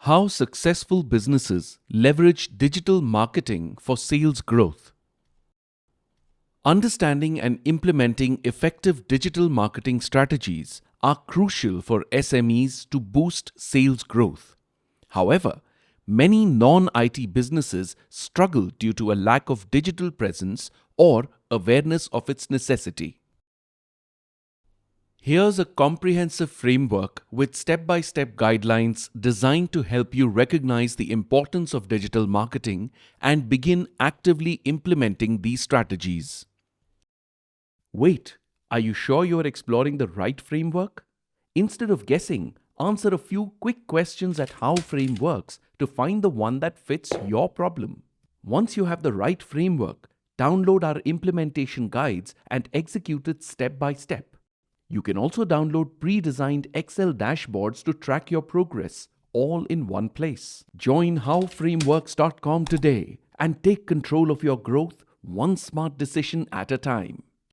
How successful businesses leverage digital marketing for sales growth. Understanding and implementing effective digital marketing strategies are crucial for SMEs to boost sales growth. However, many non-IT businesses struggle due to a lack of digital presence or awareness of its necessity. Here's a comprehensive framework with step-by-step guidelines designed to help you recognize the importance of digital marketing and begin actively implementing these strategies. Wait, are you sure you are exploring the right framework? Instead of guessing, answer a few quick questions at How Frame works to find the one that fits your problem. Once you have the right framework, download our implementation guides and execute it step by step. You can also download pre-designed Excel dashboards to track your progress, all in one place. Join howframeworks.com today and take control of your growth one smart decision at a time.